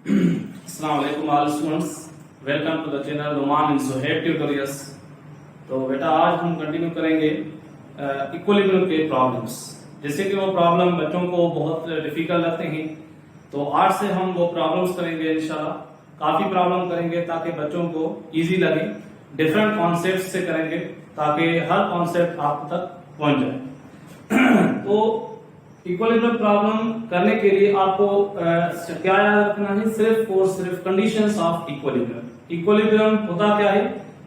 Assalamu alaikum all students, welcome to the channel Noman and Suhaib Tutorials। तो बेटा आज हम कंटिन्यू करेंगे इक्विलिब्रियम के प्रॉब्लम्स। जैसे कि वो प्रॉब्लम बच्चों को बहुत डिफिकल्ट लगते हैं, तो आज से हम वो प्रॉब्लम्स करेंगे इंशाल्लाह। काफी प्रॉब्लम करेंगे ताकि बच्चों को इजी लगे। डिफरेंट कॉन्सेप्ट से करेंगे ताकि हर कॉन्सेप्ट आप तक पहुंच जाए। तो इक्विलिब्रियम प्रॉब्लम करने के लिए आपको क्या याद रखना है? सिर्फ और सिर्फ कंडीशंस ऑफ इक्विलिब्रियम। इक्विलिब्रियम होता क्या है?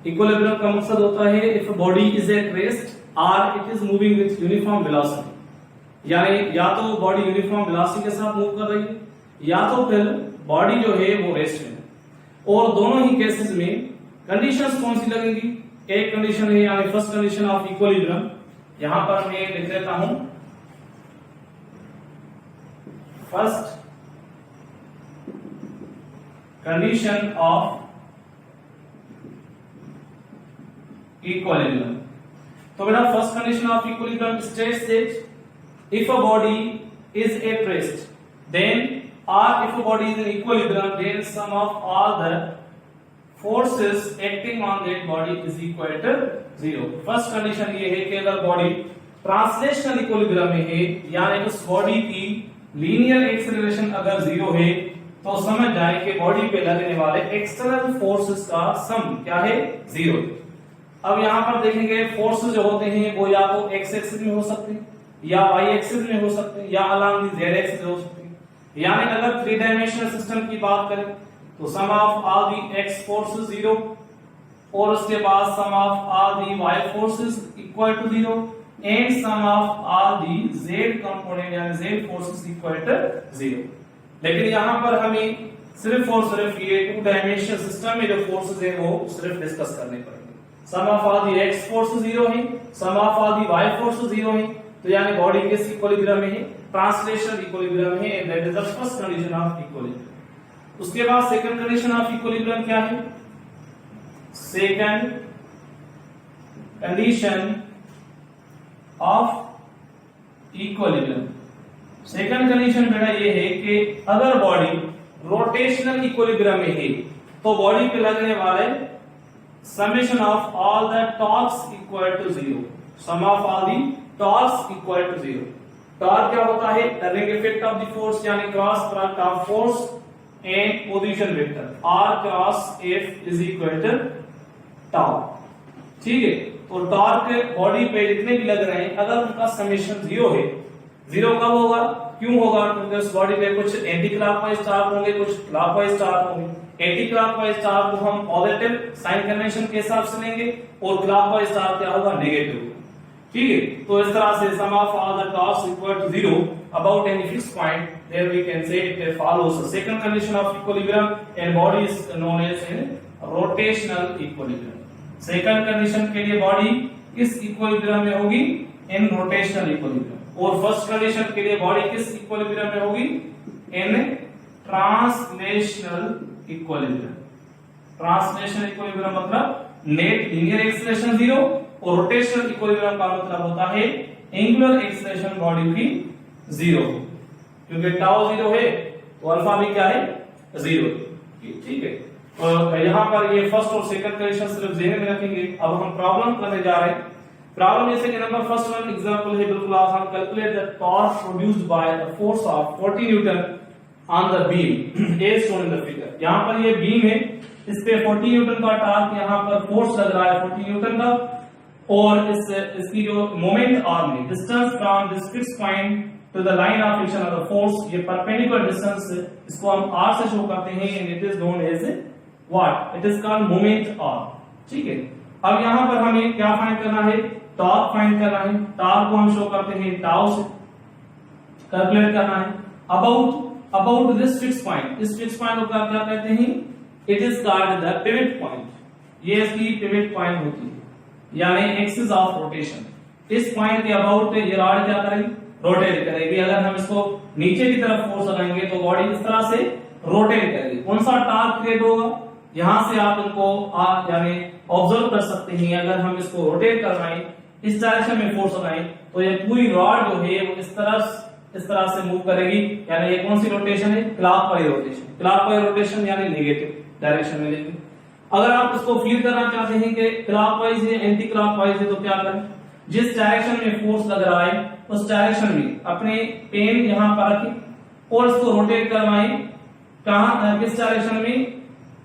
इक्विलिब्रियम का मकसद होता है if body is at rest और it is moving with uniform velocity, यानी या तो बॉडी यूनिफॉर्म वेलोसिटी के साथ मूव कर रही है या तो फिर बॉडी जो है वो रेस्ट में। और दोनों ही केसेस में कंडीशंस कौन सी लगेंगी? एक कंडीशन है यानी फर्स्ट कंडीशन ऑफ इक्विलिब्रियम, यहां पर मैं लिख देता हूं फर्स्ट कंडीशन ऑफ इक्विलिब्रियम। तो बेटा first condition of equilibrium states that if a body is at rest then or if a body is in equilibrium then sum of all the forces acting on that body is equal to 0। First condition ये है कि अगर body translational equilibrium में है यानी उस body की linear acceleration अगर 0 है तो समझ जाए कि बॉडी पे लगने वाले एक्सटर्नल फोर्सेस का सम क्या है? 0। अब यहां पर देखेंगे फोर्सेस जो होते हैं वो या तो एक्स एक्सिस में हो सकते हैं या वाई एक्सिस में हो सकते हैं या अलॉन्ग द जेड एक्सिस हो सकते हैं। यानी अगर थ्री डायमेंशनल सिस्टम की बात करें तो sum of all the X forces 0 और उसके बाद sum of all the Y forces equal to 0 and sum of all the Z component यानी जेड फोर्सेस इक्वल टू 0। लेकिन यहां पर हमें सिर्फ और सिर्फ ये टू डायमेंशनल सिस्टम में जो फोर्सेस है वो सिर्फ डिस्कस करने पड़ेंगे। Sum of all the X forces 0 है, sum of all the Y forces 0 है, तो यानी बॉडी किस इक्विलिब्रियम में है? ट्रांसलेशनल इक्विलिब्रियम है, and that is the first condition of equilibrium. उसके बाद सेकंड कंडीशन ऑफ इक्विलिब्रियम क्या है? Second condition of equilibrium, second condition बेटा ये है कि अगर बॉडी रोटेशनल इक्विलिब्रियम में है तो बॉडी पे लगने वाले summation of all the torques equal to 0। Sum of all the torques equal to 0। Torque क्या होता है? Turning effect of the force यानी cross product of force and position vector R cross F is equal to tau. ठीक है, तो torque body पे जितने भी लग रहे हैं अगर उनका समेशन 0 है, 0 कब होगा? क्यों होगा? क्योंकि उस बॉडी पे कुछ एंटी क्लॉकवाइज टार्क होंगे, कुछ क्लॉकवाइज टार्क होंगे। एंटी क्लॉकवाइज टार्क को हम पॉजिटिव साइन कन्वेंशन के हिसाब से लेंगे और क्लॉकवाइज टार्क क्या होगा? नेगेटिव। ठीक है, तो इस तरह से sum of all the torques equal to 0 about any fixed point, there we can say it follows the second condition of equilibrium and body is known as in rotational equilibrium. Second condition के लिए body किस equilibrium में होगी? In rotational equilibrium. और first condition के लिए body किस equilibrium में होगी? In translational equilibrium. Translational equilibrium मतलब नेट लीनियर एक्सेलरेशन 0 और रोटेशनल इक्विलिब्रियम का मतलब होता है एंगुलर एक्सेलरेशन बॉडी की 0, क्योंकि टाउ 0 है तो अल्फा भी क्या है? 0। ठीक है, तो यहां पर ये फर्स्ट और सेकंड कंडीशन सिर्फ ध्यान में रखेंगे। अब हम प्रॉब्लम करने जा रहे हैं। प्रॉब्लम जैसे कि नंबर फर्स्ट वन एग्जांपल है बिल्कुल आसान। Calculate the torque produced by the force of 40 newton on the beam as shown in the figure. यहां पर ये बीम है, इस पे 40 न्यूटन का टॉर्क यहां पर फोर्स लग रहा है 40 न्यूटन का, और इसकी जो मोमेंट आर्म है distance from this fixed point to the line of action of the force, ये परपेंडिकुलर डिस्टेंस इसको हम r से शो करते हैं and it is known as what? It is called moment arm. ठीक है, अब यहां पर हमें क्या फाइंड करना है? टॉर्क फाइंड करना है। टॉर्क को हम शो करते हैं टाउ से, कैलकुलेट करना है अबाउट दिस फिक्स्ड पॉइंट। इस फिक्स्ड पॉइंट को क्या कहते हैं? It is called the pivot point. ये इसकी पिवट पॉइंट होती है यानी एक्सिस ऑफ रोटेशन। इस पॉइंट के अबाउट ये रॉड क्या करेगी? रोटेट करेगी। अगर हम इसको नीचे की तरफ फोर्स लगाएंगे तो बॉडी इस तरह से रोटेट करेगी। कौन सा टॉर्क क्रिएट होगा? यहां से आप इनको यानी ऑब्जर्व कर सकते हैं। अगर हम इसको रोटेट करवाएं, इस डायरेक्शन में फोर्स लगाएं तो ये पूरी रॉड जो है वो इस तरह इस तरह से मूव करेगी, यानी ये कौन सी रोटेशन है, क्लॉकवाइज रोटेशन। क्लॉकवाइज रोटेशन यानी नेगेटिव डायरेक्शन में लेंगे। अगर आप इसको फील करना चाहते हैं कि क्लॉकवाइज है एंटी क्लॉकवाइज है, तो क्या करें, जिस डायरेक्शन में फोर्स लग रहा है उस डायरेक्शन में अपने पेन यहां पर रखें और इसको रोटेट करवाएं। कहां, किस डायरेक्शन में,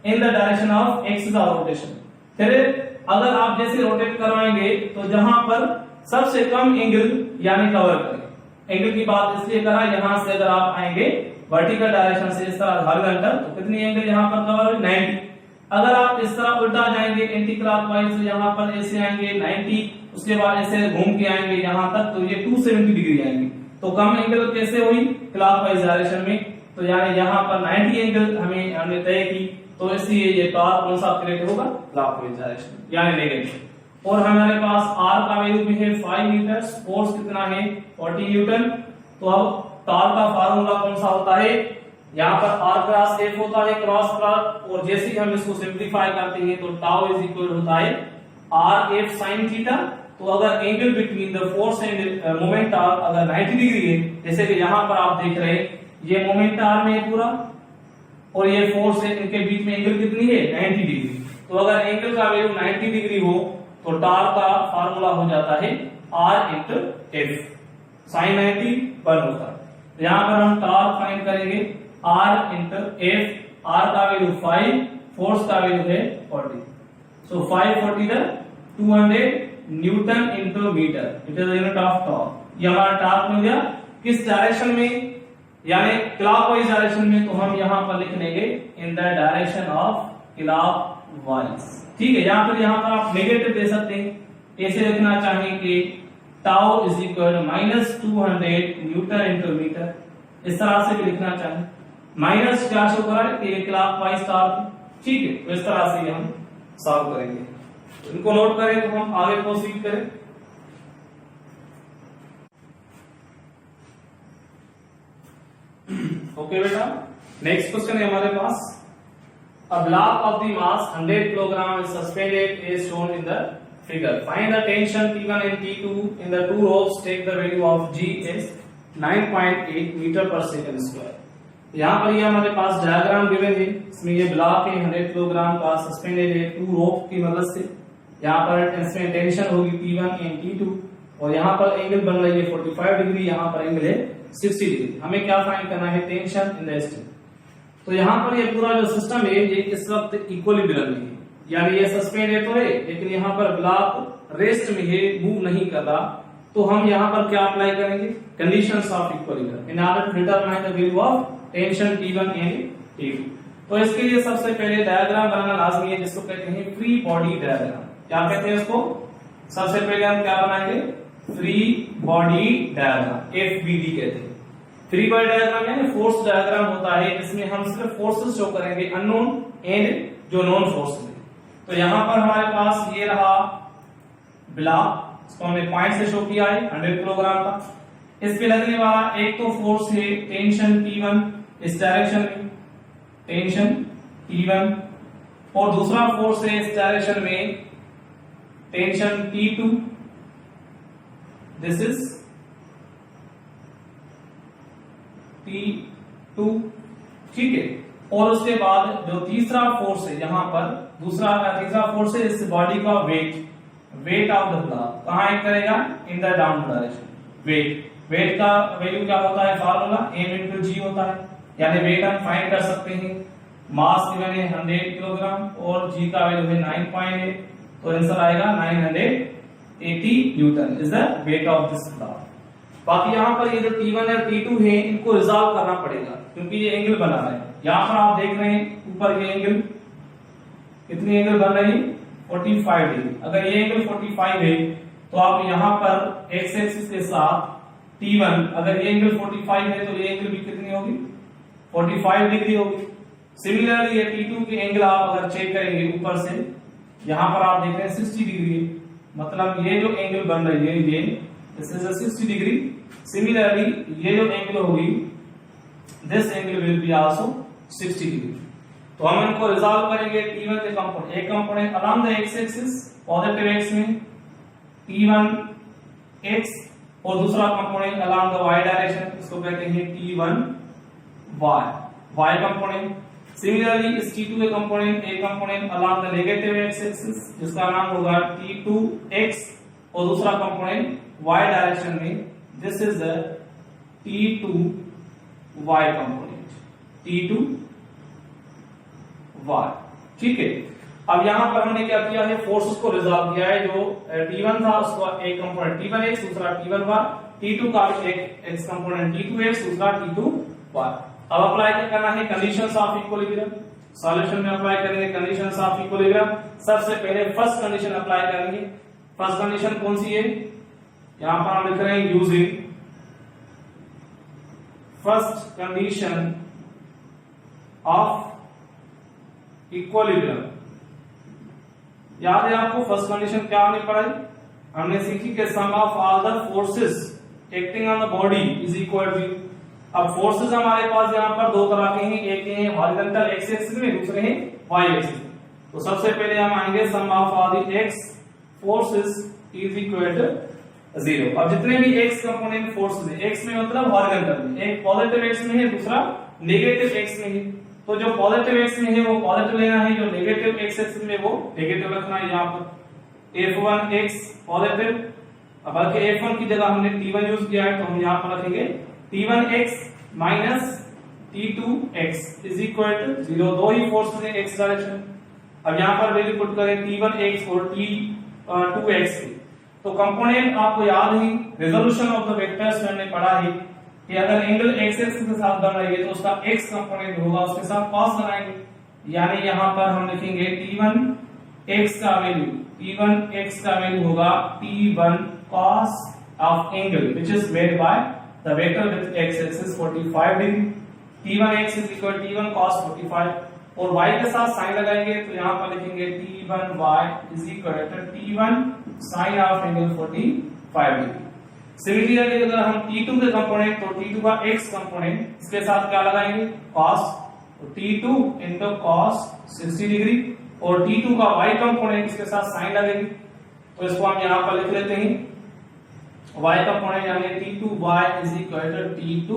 in the direction of axis of rotation. फिर अगर आप जैसे रोटेट करवाएंगे तो जहां पर सबसे कम एंगल यानी कवर करें। एंगल की बात इसलिए करा, यहां से अगर आप आएंगे वर्टिकल डायरेक्शन से इस तरह हॉरिजॉन्टल, तो कितनी एंगल यहां पर कवर है, 90। अगर आप इस तरह उल्टा जाएंगे एंटी क्लॉकवाइज, यहां पर ऐसे आएंगे 90, उसके बाद ऐसे घूम के आएंगे यहां तक, तो ये 270 डिग्री आएंगे। तो कम एंगल कैसे हुई, क्लॉकवाइज डायरेक्शन में। तो यानी यहां पर 90 एंगल हमने तय की, तो इसलिए ये टॉर्क कौन सा क्रिएट होगा, क्लॉकवाइज डायरेक्शन यानी नेगेटिव। और हमारे पास आर का वैल्यू भी है 5 मीटर, फोर्स कितना है 40 न्यूटन। तो अब टॉर्क का फार्मूला कौन सा होता है, यहाँ पर आर क्रॉस एफ होता है, क्रॉस प्रोडक्ट, और जैसे ही हम इसको सिंप्लीफाई करते हैं तो टाउ इज इक्वल होता है आर एफ साइन थीटा। तो अगर angle between the force and moment r अगर 90 डिग्री है, जैसे कि यहाँ पर आप देख रहे हैं ये मोमेंट आर में है पूरा और ये फोर्स है, इनके बीच में एंगल कितनी है 90 डिग्री। तो अगर एंगल का वैल्यू 90 डिग्री हो तो टॉर्क का फार्मूला हो जाता है आर इंटू एफ, साइन 90 1 होता है। तो यहाँ पर हम टॉर्क फाइंड करेंगे आर इंटू एफ। आर का वैल्यू 5, फोर्स का वैल्यू है 40। So 540 the 200 newton into metre, it is unit of torque. ये हमारा टॉर्क मिल गया। किस डायरेक्शन में, यानी क्लॉकवाइज डायरेक्शन में, तो हम यहां पर लिख लेंगे in the direction of clockwise. ठीक है, यहां पर आप नेगेटिव दे सकते हैं। ऐसे लिखना चाहिए कि tau is equal -200 newton into metre, इस तरह से भी लिखना चाहिए। माइनस क्या शो कर रहा है कि क्लॉकवाइज टॉर्क। ठीक है, तो इस तरह से हम सॉल्व करेंगे। इनको नोट करें तो हम आगे प्रोसीड करें। ओके बेटा, नेक्स्ट क्वेश्चन है हमारे पास। A block of the mass 100 kg is suspended as shown in the figure. Find the tension T1 and T2 in the two ropes. Take the value of G as 9.8 metre पर second square. यहाँ पर ये हमारे पास diagram given है, इसमें ये block है 100 kilogram का, सस्पेंडेड है टू रोप की मदद से। यहाँ पर इसमें टेंशन होगी T1 एंड T2 और यहाँ पर एंगल बन रही है 45 डिग्री, यहाँ पर एंगल है 60 डिग्री। हमें क्या फाइंड करना है, टेंशन इन द स्ट्रिंग। तो यहाँ पर ये पूरा जो सिस्टम है ये इस वक्त इक्विलिब्रियम में है, यानी ये सस्पेंडेड तो है लेकिन यहाँ पर ब्लॉक रेस्ट में है, मूव नहीं कर रहा। तो हम यहाँ पर क्या अप्लाई करेंगे, conditions of equilibrium in order to determine the value of tension T1 and T2। तो इसके लिए सबसे पहले डायग्राम बनाना लाजमी है, जिसको कहते हैं फ्री बॉडी डायग्राम। क्या कहते हैं इसको, सबसे पहले हम क्या बनाएंगे, फ्री बॉडी डायग्राम, FBD कहते हैं। फ्री बॉडी डायग्राम यानी फोर्स डायग्राम होता है, इसमें हम सिर्फ फोर्सेस शो करेंगे, अननोन एंड जो नोन फोर्स है। तो यहाँ पर हमारे पास ये रहा ब्लॉक, इसको हमने पॉइंट से शो किया है 100 किलोग्राम का। इस पे लगने वाला एक तो फोर्स है टेंशन T1 इस डायरेक्शन में, टेंशन T1, और दूसरा फोर्स है इस डायरेक्शन में tension T2, this is T2। ठीक है, और उसके बाद जो तीसरा फोर्स है यहाँ पर, तीसरा फोर्स है इस बॉडी का वेट ऑफ द ब्लॉक कहाँ एक्ट करेगा, in the down direction. Weight का वैल्यू क्या होता है, फार्मूला m इंटू जी होता है, यानी वेट हम फाइंड कर सकते हैं। मास गिवन है 100 किलोग्राम और जी का वैल्यू है 9.8, तो आंसर आएगा 980 Newton is the weight of this block. बाकी यहाँ पर ये जो T1 और T2 है इनको रिजॉल्व करना पड़ेगा, क्योंकि ये एंगल बना रहा है। यहाँ पर आप देख रहे हैं ऊपर ये एंगल, कितनी एंगल बन रही है 45 डिग्री। अगर ये एंगल 45 है तो आप यहाँ पर एक्स एक्सिस के साथ T1, अगर ये एंगल 45 है तो ये एंगल भी कितनी होगी 45 डिग्री होगी। सिमिलरली ये T2 के एंगल आप अगर चेक करेंगे ऊपर से, यहाँ पर आप देख रहे हैं 60 डिग्री है, मतलब ये जो एंगल बन रही है ये दिस इज 60 डिग्री। सिमिलरली ये जो एंगल होगी this angle will be also 60 degree. तो हम इनको रिजॉल्व करेंगे T1 के कंपोनेंट, एक component along the x axis positive x में T1 x और दूसरा component along the y direction, इसको कहते हैं T1 y कंपोनेंट। सिमिलरली इस T2 के कंपोनेंट एक component along the negative x axis जिसका नाम होगा T2x और दूसरा कंपोनेंट y डायरेक्शन में, this is the T2y component, T2y। ठीक है, अब यहां पर हमने क्या किया है, फोर्सेस को रिजॉल्व किया है। जो T1 था उसका एक कंपोनेंट T1x, दूसरा T1y, T2 का एक x कंपोनेंट T2x, दूसरा T2y। अब अप्लाई क्या करना है, कंडीशंस ऑफ इक्विलिब्रियम। सॉल्यूशन में अप्लाई करेंगे कंडीशंस ऑफ इक्विलिब्रियम। सबसे पहले फर्स्ट कंडीशन अप्लाई करेंगे। फर्स्ट कंडीशन कौन सी है, यहां पर हम लिख रहे हैं using first condition of equilibrium. याद है आपको फर्स्ट कंडीशन क्या हमने पढ़ाई, हमने सीखी कि sum of all the forces acting on the body is equal to. अब फोर्सेस हमारे पास यहाँ पर दो तरह के हैं, एक है हॉरिजॉन्टल एक्स एक्सिस में, दूसरे हैं वाई एक्सिस में। तो सबसे पहले हम आएंगे sum of all the X forces is equal to 0। अब जितने भी एक्स कंपोनेंट फोर्सेस है, एक्स में मतलब हॉरिजॉन्टल में, एक पॉजिटिव एक्स में है, दूसरा नेगेटिव एक्स में है। तो जो पॉजिटिव एक्स में है वो पॉजिटिव लेना है, जो नेगेटिव एक्स एक्सिस में वो नेगेटिव रखना है। यहाँ पर F1x पॉजिटिव, बल्कि F1 की जगह हमने T1 यूज किया है, तो हम यहाँ पर रखेंगे T1x minus T2x is equal to 0। दो ही फोर्सेस है x डायरेक्शन। अब यहाँ पर वैल्यू पुट करें T1x और T2x की। तो कंपोनेंट आपको याद है, रिजोल्यूशन ऑफ द वेक्टर्स हमने पढ़ा है कि अगर एंगल x एक्सिस के साथ बन रही है तो उसका x कंपोनेंट होगा उसके साथ cos बनाएंगे। यानी यहां पर हम लिखेंगे T1x का वैल्यू होगा T1 cos of angle which is made by the vector with x axis 45 degree। T1x is equal to T1 cos 45 और y के साथ साइन लगाएंगे तो यहां पर लिखेंगे T1y is equal to T1 sin of angle 45 degree। Similarly अगर हम T2 के कंपोनेंट, तो T2 का x कंपोनेंट इसके साथ क्या लगाएंगे cos, तो T2 into cos 60 डिग्री और T2 का y कंपोनेंट इसके साथ साइन लगेगी। तो इसको हम यहां पर लिख लेते हैं y कंपोनेंट यानी T2y is equal to T2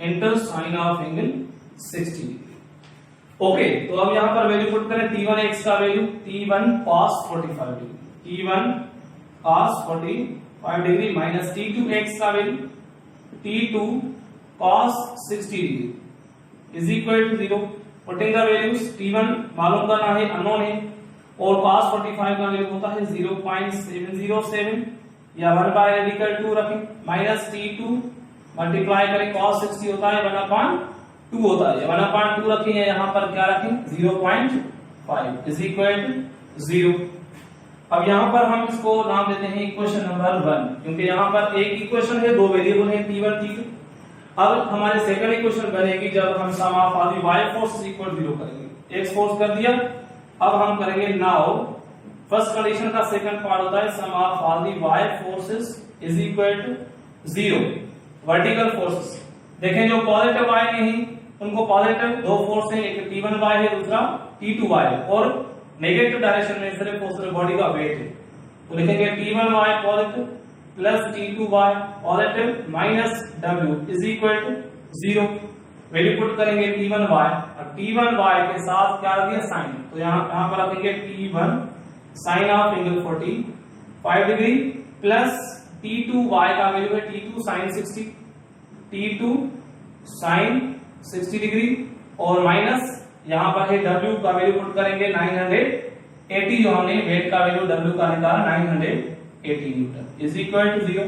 into sin of angle 60 डिग्री। ओके, तो अब यहां पर वैल्यू पुट करें T1x का value T1 cos 45 degree, T1 cos 45 degree minus T2x का value T2 cos 60 degree is equal to 0। Putting the values, T1 मालूम करना है, अननोन है, और cos 45 का वैल्यू होता है 0.707 या 1/2 रखें, माइनस T2 मल्टीप्लाई करें cos 60 होता है 1/2 होता है, 1/2 रखें या यहां पर क्या रखें 0.5 इज इक्वल टू 0। अब यहां पर हम इसको नाम देते हैं इक्वेशन नंबर 1, क्योंकि यहां पर एक इक्वेशन है, दो वेरिएबल है T1 T2। अब हमारे सेकंड इक्वेशन बनेगी जब हम sum of all the y force equal 0 करेंगे। x फोर्स कर दिया, अब हम करेंगे नाउ फर्स्ट कंडीशन का सेकंड पार्ट होता है sum of all the y forces is equal to 0। Vertical forces देखें, जो पॉजिटिव y नहीं उनको पॉजिटिव दो फोर्स है, एक T1y है, दूसरा T2y है, और नेगेटिव डायरेक्शन में सिर्फ और सिर्फ बॉडी का वेट है। तो लिखेंगे T1y positive plus T2y positive minus W is equal to 0। Value put करेंगे T1y और T1y के साथ क्या दिया साइन, तो यहां पर रखेंगे T1 sine of angle 45 degree plus T2y का वैल्यू है T2 sine 60, T2 sine 60 degree और माइनस यहां पर है W का वैल्यू पुट करेंगे 980, जो हमने वेट का वैल्यू W का निकाला 980 न्यूटन इज इक्वल टू 0।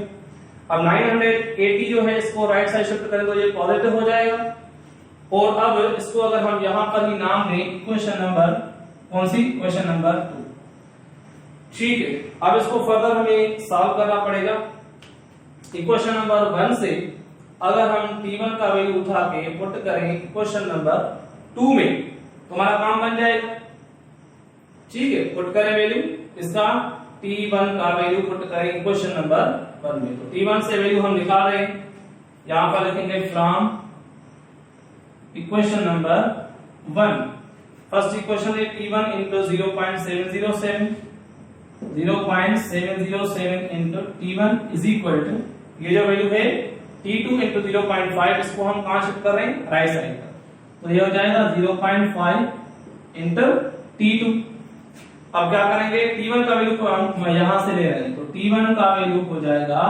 अब 980 जो है इसको राइट साइड शिफ्ट करें तो ये पॉजिटिव हो जाएगा, और अब इसको अगर हम यहां पर ही नाम दें इक्वेशन नंबर कौन सी, इक्वेशन नंबर 2। ठीक है, अब इसको फर्दर हमें सॉल्व करना पड़ेगा। इक्वेशन नंबर 1 से अगर हम T1 का वैल्यू उठा के पुट करें इक्वेशन नंबर 2 में तो हमारा काम बन जाएगा। ठीक है, पुट करें वैल्यू इसका T1 का वैल्यू पुट करें इक्वेशन नंबर 1 में, तो T1 से वैल्यू हम निकाल रहे हैं, यहां पर लिखेंगे from equation number 1। First equation है T1 into 0.707 into T1 is equal to ये जो वैल्यू है T2 into 0.5 इसको हम कहां शिफ्ट कर रहे हैं, राइट साइड पर, तो ये हो जाएगा 0.5 into T2। अब क्या करेंगे, T1 का वैल्यू को हम यहां से ले रहे हैं, तो T1 का वैल्यू हो जाएगा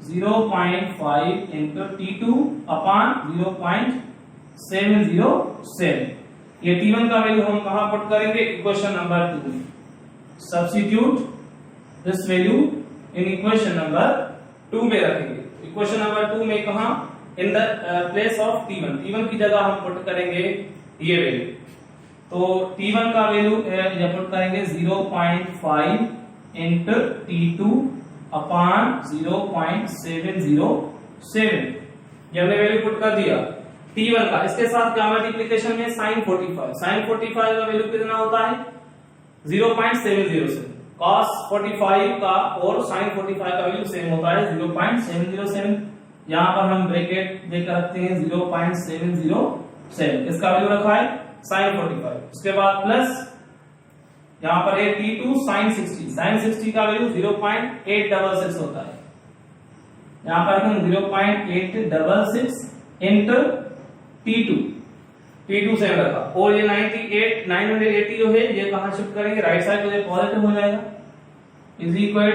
0.5 into T2 अपॉन 0.707। ये T1 का वैल्यू हम कहां पुट करेंगे, इक्वेशन नंबर 2 में। Substitute this value in equation number 2 में रखेंगे। इक्वेशन नंबर 2 में कहां, in the place of T1 की जगह हम पुट करेंगे ये वैल्यू। तो T1 का वैल्यू ये पुट करेंगे 0.5 into T2 अपॉन 0.707। ये हमने वैल्यू पुट कर दिया T1 का। इसके साथ क्या मल्टीप्लिकेशन में sin 45 का वैल्यू कितना होता है 0.707। cos 45 का और sin 45 का वैल्यू सेम होता है 0.707। यहां पर हम ब्रैकेट देकर रखते हैं 0.707, इसका वैल्यू रखा है sin 45। उसके बाद प्लस यहां पर है T2 sin 60 का वैल्यू 0.866 होता है। यहां पर हम 0.866 into T2 से रखा, और ये 980 जो है ये कहां शिफ्ट करेंगे, राइट साइड पे पॉजिटिव हो जाएगा, इज इक्वल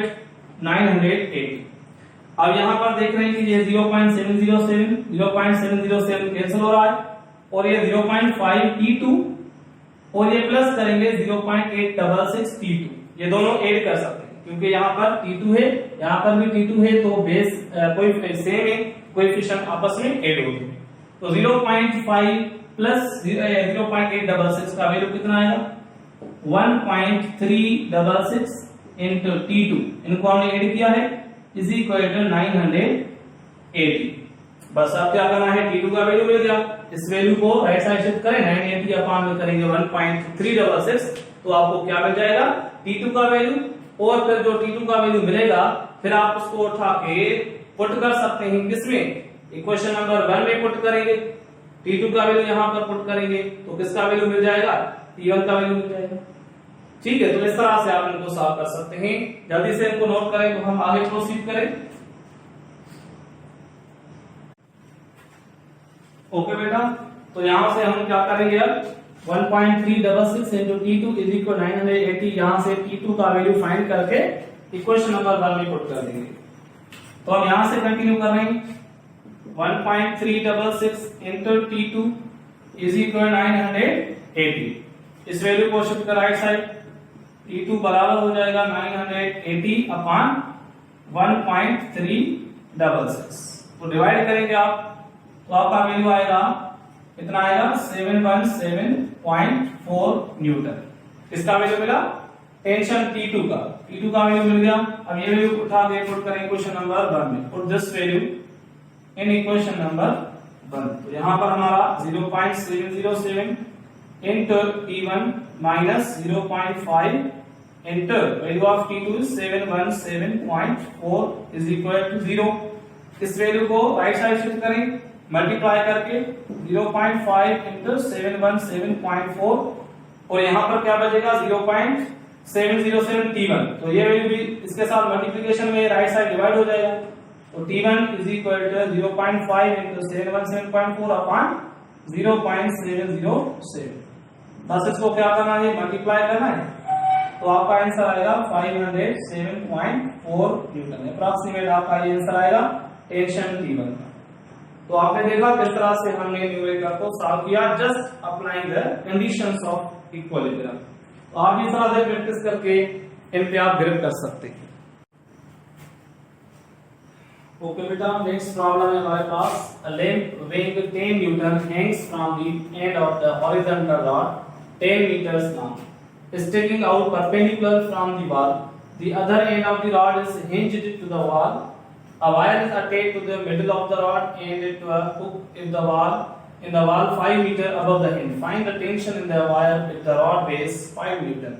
980। अब यहां पर देख रहे हैं कि ये 0.707 कैंसिल हो रहा है, और ये 0.5 T2 और ये प्लस करेंगे 0.866 T2। ये दोनों ऐड कर सकते हैं क्योंकि यहाँ पर T2 है, यहाँ पर भी T2 है, तो बेस कोई सेम है, कोएफिशिएंट आपस में ऐड हो गए। तो 0.5 प्लस 0.866 का वैल्यू कितना आएगा 1.366 into T2, इनको हमने ऐड किया है, इज इक्वल टू 980। बस अब क्या करना है, T2 का वैल्यू मिल गया, इस वैल्यू को राइट साइड शिफ्ट करें, 980 अपॉन में करेंगे 1.366, तो आपको क्या मिल जाएगा T2 का वैल्यू। और फिर जो T2 का वैल्यू मिलेगा फिर आप उसको उठा के पुट कर सकते हैं किसमें, इक्वेशन नंबर 1 में पुट करेंगे। T2 का वैल्यू यहां पर पुट करेंगे तो किसका वैल्यू मिल जाएगा, T1 का वैल्यू मिल जाएगा। ठीक है, तो इस तरह से आप इनको सॉल्व कर सकते हैं। जल्दी से इनको नोट करें तो हम आगे प्रोसीड करें। ओके बेटा, तो यहां से हम क्या करेंगे, अब 1.366 into T2 इज इक्वल 980, यहां से T2 का वैल्यू फाइंड करके इक्वेशन नंबर 1 में पुट कर देंगे। तो हम यहां से कंटिन्यू कर रहे हैं, 1.366 into T2 इज इक्वल 980। इस वैल्यू को शिफ्ट कर राइट साइड, T2 बराबर हो जाएगा 980 अपॉन 1.366, तो डिवाइड करेंगे आप, तो आपका वैल्यू आएगा कितना आएगा 717.4 न्यूटन। इसका वैल्यू मिला टेंशन T2 का वैल्यू मिल गया। अब ये वैल्यू उठा के पुट करें इक्वेशन नंबर 1 में, put this value in equation number 1। तो यहां पर हमारा 0.707 into T1 minus 0.5 into value of T2 is 717.4 is equal to 0। इस वैल्यू को राइट साइड शिफ्ट करें, मल्टीप्लाई करके 0.5 into 717.4, और यहां पर क्या बचेगा 0.707 T1। तो ये वैल्यू भी इसके साथ मल्टीप्लिकेशन में राइट साइड डिवाइड हो जाएगा, तो T1 is equal to 0.5 into 717.4 upon 0.707। बस इसको क्या करना है, मल्टीप्लाई करना है, तो आपका आंसर आएगा 507.4 न्यूटन। अप्रॉक्सीमेट आपका ये आंसर आएगा टेंशन T1 का। तो आपने देखा किस तरह से हमने न्यूमेरिकल को सॉल्व किया, just applying the conditions of equilibrium. तो आप इस तरह से प्रैक्टिस करके इन पे आप ग्रिप कर सकते हैं। ओके बेटा, नेक्स्ट प्रॉब्लम है हमारे पास, a length weighing 10 Newton hangs from the end of the horizontal rod 10 meters long, sticking out perpendicular from the wall. The other end of the rod is hinged to the wall. A wire is attached to the middle of the rod and it hooked in the wall 5 meters above the hinge. Find the tension in the wire with the rod base 5 Newton.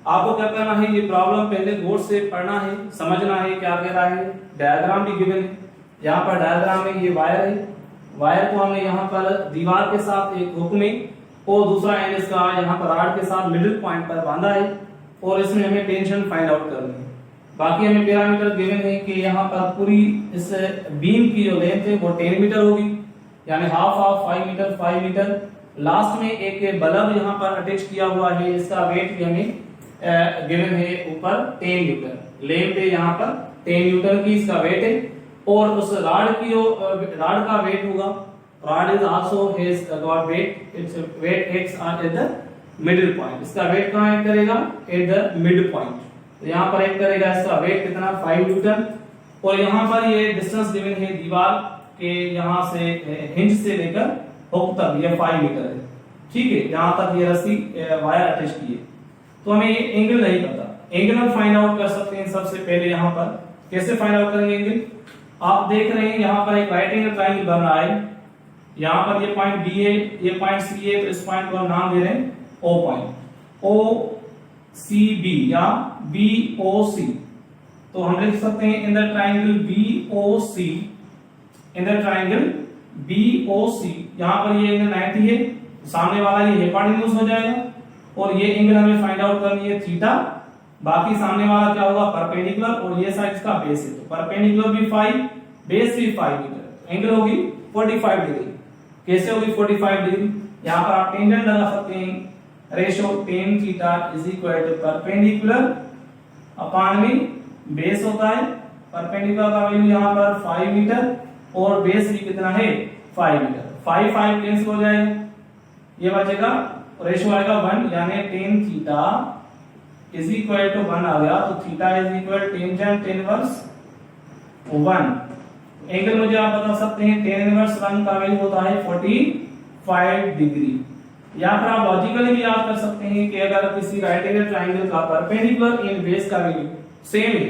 आपको क्या करना है, ये problem पहले गौर से पढ़ना है, समझना है क्या कह रहा है। डायग्राम भी गिवन है, यहाँ पर डायग्राम में ये वायर है, वायर को हमने यहाँ पर दीवार के साथ एक हुक में और दूसरा एंड इसका यहाँ पर रॉड के साथ मिडिल पॉइंट पर बांधा है, और इसमें हमें टेंशन फाइंड आउट करनी है। बाकी हमें पैरामीटर गिवन है कि यहाँ पर पूरी इस बीम की जो लेंथ है वो 10 मीटर होगी, यानी half half 5 metre 5 metre. Last में एक बल्ब यहाँ पर अटैच किया हुआ है, इसका वेट भी हमें गिवन है ऊपर 10 न्यूटन। लेंथ है यहाँ पर 10 न्यूटन की इसका वेट है, और उस राड की जो राड का वेट होगा, rod is also has got weight, its weight acts at the middle point। इसका वेट कहाँ एक्ट करेगा? at the mid point। तो यहाँ पर एक्ट करेगा, इसका वेट कितना 5 न्यूटन। और यहाँ पर ये डिस्टेंस गिवन है दीवार के यहाँ से हिंज से लेकर हुक तक, ये 5 मीटर है, ठीक है। यहाँ तक ये रस्सी वायर अटैच की है। तो हमें ये एंगल नहीं पता, एंगल हम फाइंड आउट कर सकते हैं सबसे पहले। यहाँ पर कैसे फाइंड आउट करेंगे एंगल? आप देख रहे हैं यहाँ पर एक राइट एंगल ट्रायंगल बन रहा है, यहाँ पर ये पॉइंट बी है, ये पॉइंट सी है, तो इस पॉइंट को हम नाम दे रहे हैं O point, O C B या बी ओ सी। तो हम लिख सकते हैं in the triangle B O C, in the triangle B O C. यहाँ पर ये एंगल 90 है, सामने वाला ये हिपोटेन्यूज हो जाएगा, और ये एंगल हमें फाइंड आउट करनी है थीटा। बाकी सामने वाला क्या होगा? परपेंडिकुलर, और ये साइड का बेस है, तो परपेंडिकुलर भी 5, बेस भी 5 मीटर, एंगल होगी 45 डिग्री। कैसे होगी 45 डिग्री? यहाँ पर आप टेंजेंट लगा सकते हैं, ratio tan theta is equal to perpendicular upon में बेस होता है, परपेंडिकुलर का वैल्यू यहाँ पर 5 मीटर, और बेस भी कितना है 5 मीटर। 5 5 कैंसिल हो जाएगा, ये बचेगा, रेशो आएगा 1, यानी tan theta is equal to 1 आ गया। तो theta is equal tangent inverse 1। Angle मुझे आप बता सकते हैं tan इनवर्स 1 का वैल्यू होता है 45 डिग्री। या फिर आप लॉजिकली भी याद कर सकते हैं कि अगर किसी राइट एंगल ट्रायंगल का परपेंडिकुलर इन बेस का वैल्यू सेम है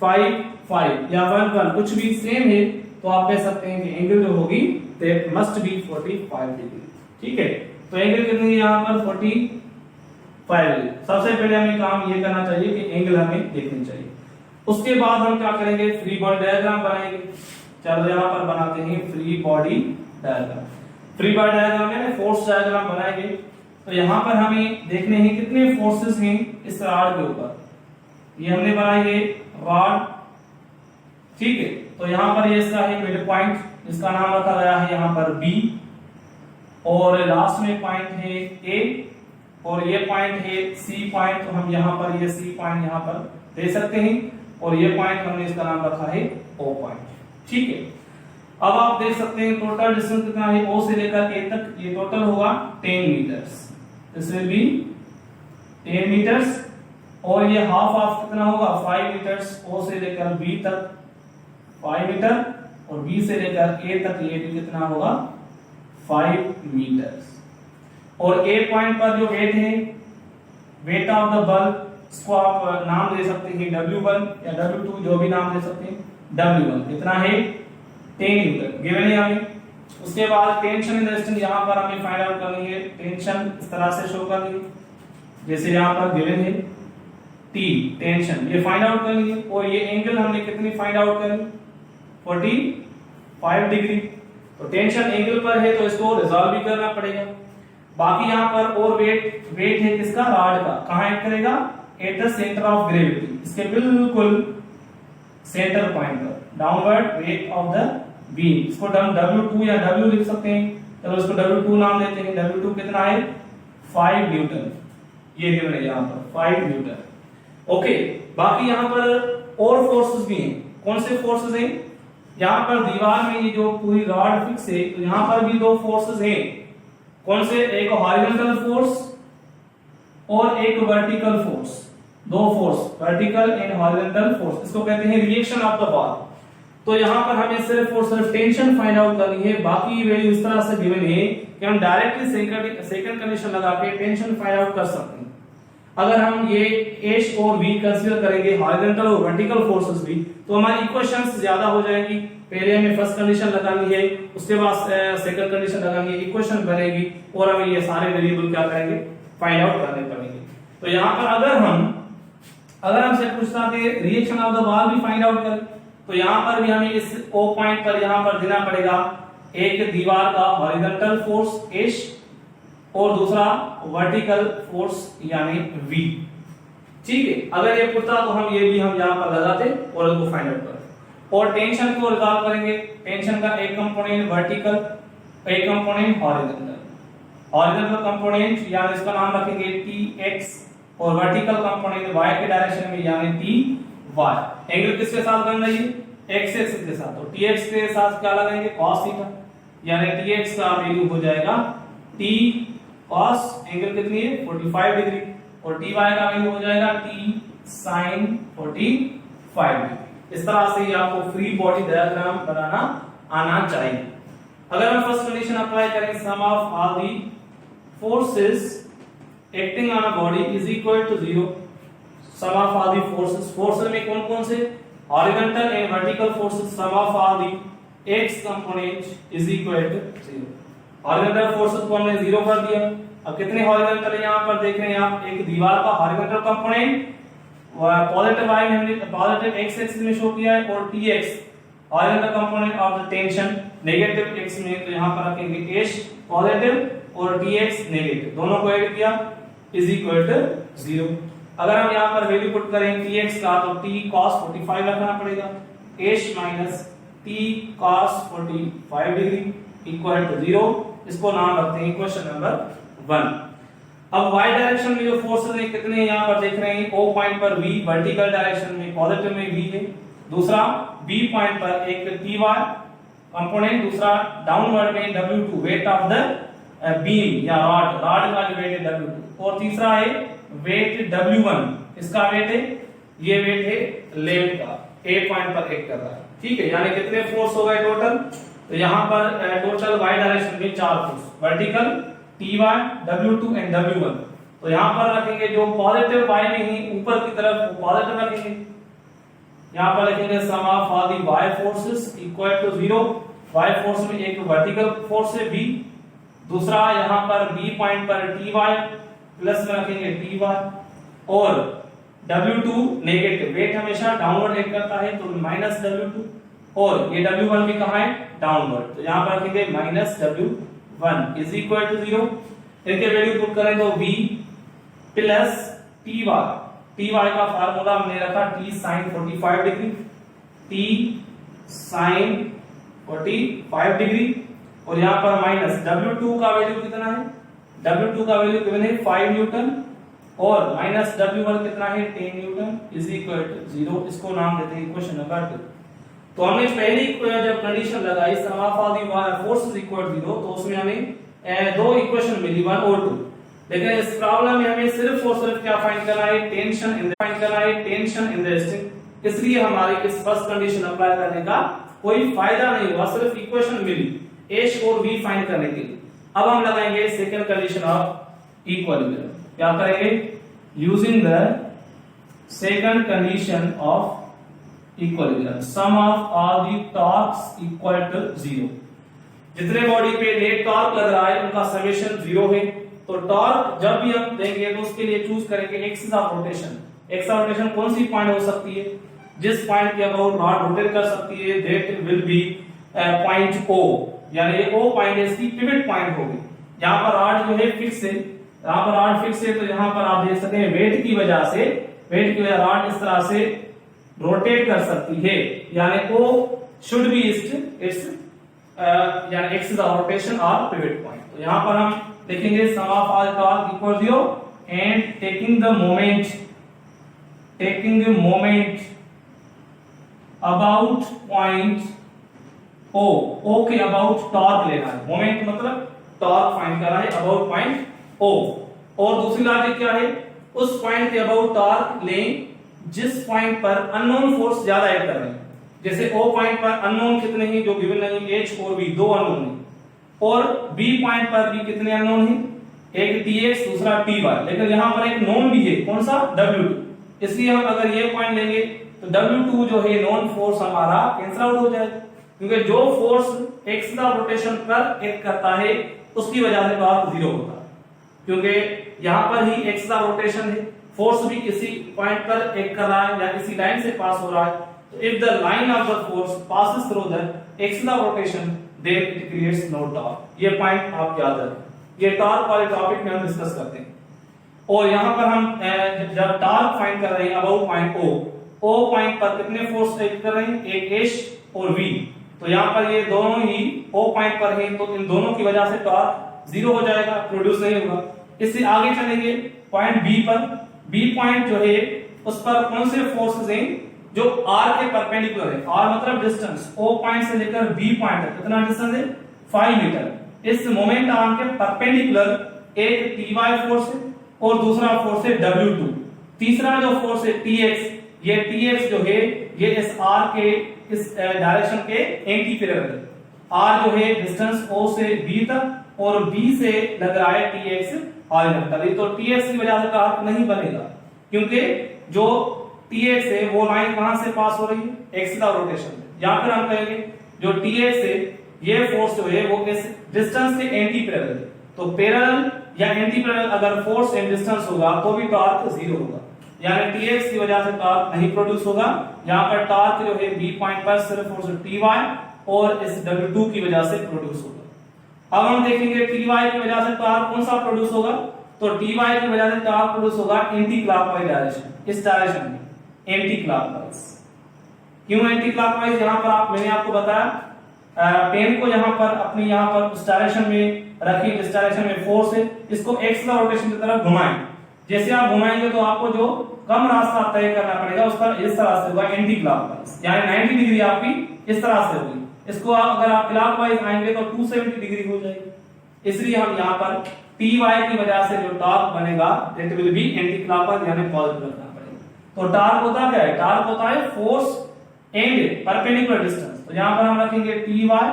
5 5 या 1 1 कुछ भी सेम है, तो आप कह सकते हैं कि एंगल जो होगी दैट मस्ट बी 45 डिग्री, ठीक है। तो एंगल कितनी है यहाँ पर 45 डिग्री। सबसे पहले हमें काम ये करना चाहिए कि एंगल हमें देखनी चाहिए। उसके बाद हम क्या करेंगे? फ्री बॉडी डायग्राम बनाएंगे। चलो यहाँ पर बनाते हैं free body diagram. Free body diagram में फोर्स डायग्राम बनाएंगे। तो यहाँ पर हमें देखने हैं कितने फोर्सेस हैं इस रॉड के ऊपर। ये हमने बनाई है रॉड, ठीक है। तो यहाँ पर ये इसका है मिड पॉइंट, इसका नाम रखा गया है यहाँ पर बी, और लास्ट में पॉइंट है ए, और ये पॉइंट है सी पॉइंट। तो हम यहाँ पर ये सी पॉइंट यहाँ पर दे सकते हैं, और ये पॉइंट हमने इसका नाम रखा है ओ पॉइंट, ठीक है। अब आप देख सकते हैं टोटल डिस्टेंस कितना है ओ से लेकर ए तक, ये टोटल होगा 10 metres. This will be 10 metres, और ये हाफ हाफ कितना होगा 5 मीटर्स। ओ से लेकर बी तक 5 मीटर, और बी से लेकर ए तक ये भी कितना होगा 5 मीटर्स। और ए पॉइंट पर जो वेट है, वेट ऑफ द बल्ब, इसको आप नाम दे सकते हैं W1 या W2, जो भी नाम दे सकते हैं। W1 कितना है 10 न्यूटन गिवन है हमें। उसके बाद टेंशन इन रेजिस्टेंस यहाँ पर हमें फाइंड आउट करनी है। टेंशन इस तरह से शो करनी है, जैसे यहाँ पर गिवन है T टेंशन, ये फाइंड आउट करनी है। और ये एंगल हमने कितनी फाइंड आउट करनी 45 डिग्री। तो टेंशन एंगल पर है, तो इसको रिजॉल्व भी करना पड़ेगा। बाकी यहाँ पर और वेट है किसका? रॉड का। कहाँ एक्ट करेगा? At the centre of gravity, इसके बिल्कुल सेंटर पॉइंट पर। Downward wait of the beam, इसको हम W2 या W लिख सकते हैं। चलो इसको W2 नाम देते हैं। W2 कितना है 5 न्यूटन, ये गिवन है यहाँ पर 5 न्यूटन, ओके। बाकी यहाँ पर और फोर्सेस भी हैं। कौन से फोर्सेस हैं? यहाँ पर दीवार में ये जो पूरी रॉड फिक्स है, तो यहाँ पर भी 2 फोर्सेस हैं। कौन से? एक हॉरिजॉन्टल फोर्स और एक vertical force. 2 force, vertical and horizontal force, इसको कहते हैं रिएक्शन ऑफ द वॉल। तो यहाँ पर हमें सिर्फ और सिर्फ टेंशन फाइंड आउट करनी है। बाकी वैल्यू इस तरह से गिवन है कि हम डायरेक्टली सेकंड कंडीशन लगा के टेंशन फाइंड आउट कर सकते हैं। अगर हम ये एच और वी कंसीडर करेंगे, हॉरिजॉन्टल और वर्टिकल फोर्सेस भी, तो हमारी इक्वेशंस ज्यादा हो जाएगी। पहले हमें फर्स्ट कंडीशन लगानी है, उसके बाद सेकंड कंडीशन लगानी है, इक्वेशन बनेगी, और हमें ये सारे वेरिएबल क्या करेंगे फाइंड आउट करने पड़ेंगे। तो यहाँ पर अगर हमसे पूछता है रिएक्शन ऑफ द वॉल भी फाइंड आउट करें, तो यहाँ पर भी हमें इस ओ पॉइंट पर यहाँ पर देना पड़ेगा एक दीवार का हॉरिजॉन्टल फोर्स एच और दूसरा वर्टिकल फोर्स यानी V, ठीक है, अगर ये पुटता तो हम ये भी हम यहाँ पर लगाते और इसको फाइंड आउट करते। और टेंशन को रिजॉल्व करेंगे। टेंशन का एक कंपोनेंट वर्टिकल, एक कंपोनेंट हॉरिजॉन्टल। हॉरिजॉन्टल कंपोनेंट यानी इसका नाम रखेंगे Tx और वर्टिकल कंपोनेंट y के डायरेक्शन में यानी Ty। एंगल किसके साथ बन रही है? x एक्सिस के साथ। तो Tx के साथ क्या लगाएंगे? cos थीटा, यानी Tx का वैल्यू हो जाएगा T cos एंगल कितनी है? 45 डिग्री, और Ty का वैल्यू हो जाएगा T sin 45 डिग्री। इस तरह से ही आपको फ्री बॉडी डायग्राम बनाना आना चाहिए। अगर हम फर्स्ट कंडीशन अप्लाई करें, sum of all the forces acting on a body is equal to 0। Sum of all the forces, forces में कौन कौन से? Horizontal and vertical forces, sum of all the X component is equal to 0। Horizontal forces को हमने 0 कर दिया। अब कितने हॉरिजॉन्टल है यहाँ पर देख रहे हैं आप? एक दीवार का हॉरिजॉन्टल कंपोनेंट पॉजिटिव y में हमने पॉजिटिव x एक्सिस में शो किया है, और Tx horizontal component of the tension negative x में, तो यहाँ पर रखेंगे h पॉजिटिव और Tx नेगेटिव, दोनों को ऐड किया इज इक्वल टू 0। अगर हम यहाँ पर वैल्यू पुट करें Tx का, तो T cos 45 रखना पड़ेगा, h minus T cos 45 degree equal to 0। इसको नाम रखते हैं क्वेश्चन नंबर 1। अब y डायरेक्शन में जो फोर्सेस हैं कितने हैं यहाँ पर देख रहे हैं? O पॉइंट पर v वर्टिकल डायरेक्शन में पॉजिटिव में v है, दूसरा b पॉइंट पर एक Ty कंपोनेंट, दूसरा डाउनवर्ड में W2 wait of the beam या रॉड, रॉड का जो वेट है W2, और तीसरा है वेट W1, इसका वेट है, ये वेट है लेफ्ट का, A पॉइंट पर एक्ट कर रहा है। ठीक है, यानी कितने फोर्स हो गए टोटल? तो यहाँ पर टोटल y डायरेक्शन में 4 force, vertical Ty, W2 and W1। तो यहाँ पर रखेंगे जो पॉजिटिव y में ही ऊपर की तरफ पॉजिटिव रखेंगे, यहाँ पर लिखेंगे sum of all the y forces equal to 0। y force में एक वर्टिकल फोर्स है v, दूसरा यहाँ पर b पॉइंट पर Ty प्लस में रखेंगे Ty, और W2 नेगेटिव, वेट हमेशा डाउनवर्ड एक्ट करता है तो माइनस W2, और ये W1 भी कहाँ है? डाउनवर्ड, तो यहाँ पर रखेंगे minus W1 is equal to 0। इनके वैल्यू पुट करें तो v प्लस Ty का फार्मूला हमने रखा T sin 45 degree, T sin 45 degree, और यहाँ पर माइनस W2 का वैल्यू कितना है? W2 का वैल्यू कितना है? 5 न्यूटन, और माइनस W1 कितना है? 10 न्यूटन इज इक्वल टू 0। इसको नाम देते हैं क्वेश्चन नंबर 2। तो हमने पहली जब कंडीशन लगाई sum of all the forces equal 0, तो उसमें हमें दो इक्वेशन मिली 1 और 2। लेकिन इस प्रॉब्लम में हमें सिर्फ और सिर्फ क्या फाइंड करना है? Tension in the string. इसलिए हमारे इस फर्स्ट कंडीशन अप्लाई करने का कोई फायदा नहीं हुआ, सिर्फ इक्वेशन मिली h और v फाइंड करने के लिए। अब हम लगाएंगे सेकंड कंडीशन ऑफ इक्विलिब्रियम। क्या करेंगे? Using the second condition of equilibrium, sum of all the torques equal to 0। जितने बॉडी पे नेट टॉर्क लग रहा है उनका समेशन 0 है। तो टॉर्क जब भी हम देंगे तो उसके लिए चूज करेंगे axis of rotation. Axis of rotation कौन सी पॉइंट हो सकती है? जिस पॉइंट के अबाउट रॉड रोटेट कर सकती है that will be point O, यानी ये O पॉइंट इसकी पिवट पॉइंट होगी। यहाँ पर रॉड जो है फिक्स है, यहाँ पर रॉड फिक्स है, तो यहाँ पर आप देख सकते हैं वेट की वजह रॉड इस तरह से रोटेट कर सकती है, यानी O शुड बी इट्स यानी एक्सिस ऑफ रोटेशन और पिवट पॉइंट। तो यहाँ पर हम लिखेंगे sum of all torque equal 0 and taking the moment about point O के अबाउट टॉर्क लेना है। मोमेंट मतलब टॉर्क फाइंड करना है अबाउट पॉइंट O। और दूसरी लॉजिक क्या है? उस पॉइंट के अबाउट टॉर्क लें जिस पॉइंट पर अननोन फोर्स ज्यादा एक्ट कर रहे हैं। जैसे O पॉइंट पर अननोन कितने हैं जो गिवन नहीं, H और V दो अननोन हैं, और B पॉइंट पर भी कितने अननोन हैं? एक Tx दूसरा Ty, लेकिन यहाँ पर एक नोन भी है, कौन सा? W2। इसलिए हम अगर ये पॉइंट लेंगे तो W2 जो है नोन फोर्स हमारा कैंसिल आउट हो जाएगा, क्योंकि जो फोर्स एक्सिस ऑफ रोटेशन पर एक्ट करता है उसकी वजह से टॉर्क 0 होता है, क्योंकि यहाँ पर ही एक्सिस ऑफ रोटेशन है, फोर्स भी किसी पॉइंट पर एक्ट कर रहा है या किसी लाइन से पास हो रहा है। तो if the line of the force passes through the axis of rotation then it creates no torque। ये पॉइंट आप याद रखें, ये टॉर्क वाले टॉपिक में हम डिस्कस करते हैं। और यहाँ पर हम जब टॉर्क फाइंड कर रहे हैं अबाउट पॉइंट ओ पॉइंट पर कितने फोर्स एक्ट कर रहे हैं, एक एच और वी। तो यहाँ पर ये दोनों ही ओ पॉइंट पर हैं, तो इन दोनों की वजह से टॉर्क जीरो हो जाएगा, प्रोड्यूस नहीं होगा। इससे आगे चलेंगे पॉइंट बी पर। बी पॉइंट जो है उस पर कौन से फोर्सेस हैं जो आर के परपेंडिकुलर है। आर मतलब डिस्टेंस, ओ पॉइंट से लेकर बी पॉइंट तक कितना डिस्टेंस है, 5 मीटर। इस मोमेंट आर्म के परपेंडिकुलर एक टी वाई फोर्स है और दूसरा फोर्स है W2। तीसरा जो फोर्स है TX, ये TX जो है ये इस R के इस डायरेक्शन के एंटी पैरेलल है। R जो है डिस्टेंस O से B तक और B से लग रहा है TX हॉरिजॉन्टल। तो TX की वजह से टॉर्क नहीं बनेगा क्योंकि जो TX है वो लाइन कहां से पास हो रही है, एक्सियल रोटेशन में। यहां पर हम कहेंगे जो TX है ये फोर्स जो है वो इस डिस्टेंस के एंटी पैरेलल है। तो पैरेलल या एंटी पैरेलल अगर फोर्स एंड डिस्टेंस होगा तो भी टॉर्क जीरो होगा, यानी TX की वजह से टॉर्क नहीं प्रोड्यूस होगा। यहाँ पर टॉर्क जो है बी पॉइंट पर सिर्फ फोर्स TY और इस W2 की वजह से प्रोड्यूस होगा। अब हम देखेंगे TY की वजह से टॉर्क कौन सा प्रोड्यूस होगा, तो TY की वजह से टॉर्क प्रोड्यूस होगा एंटी क्लॉकवाइज डायरेक्शन, इस डायरेक्शन में एंटी क्लॉकवाइज। क्यों एंटी क्लॉकवाइज, यहाँ पर मैंने आपको बताया पेन को यहाँ पर अपनी यहाँ पर उस डायरेक्शन में रखिए जिस डायरेक्शन में फोर्स है, इसको एक्सियल रोटेशन की तरफ घुमाएं। जैसे आप घुमाएंगे तो आपको जो कम रास्ता तय करना पड़ेगा उस पर इस तरह से होगा एंटी क्लॉकवाइज, यानी 90 डिग्री आपकी इस तरह से होगी। इसको अगर आप क्लॉकवाइज आएंगे तो 270 डिग्री हो जाएगी। इसलिए हम यहाँ पर TY की वजह से जो टॉर्क बनेगा that will be anti clockwise, यानी पॉजिटिव रखना पड़ेगा। तो टॉर्क होता क्या है, टॉर्क होता है फोर्स एंड परपेंडिकुलर डिस्टेंस। तो यहाँ पर हम रखेंगे TY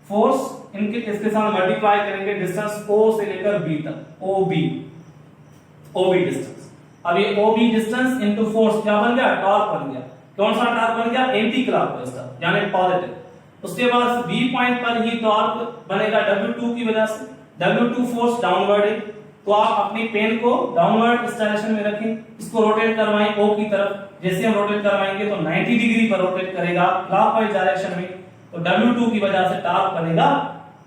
फोर्स, इनके इसके साथ मल्टीप्लाई करेंगे डिस्टेंस O से लेकर B तक, OB डिस्टेंस। अब ये OB डिस्टेंस इनटू फोर्स क्या बन गया, टॉर्क बन गया। कौन सा टॉर्क बन गया, एंटी क्लॉकवाइज टॉर्क यानी पॉजिटिव। उसके बाद B पॉइंट पर ही टॉर्क बनेगा W2 की वजह से। W2 फोर्स डाउनवर्ड है, तो आप अपनी पेन को डाउनवर्ड इस डायरेक्शन में रखें, इसको रोटेट करवाएं O की तरफ। जैसे हम रोटेट करवाएंगे तो 90 डिग्री पर रोटेट करेगा क्लॉकवाइज डायरेक्शन में, तो W2 की वजह से टॉर्क बनेगा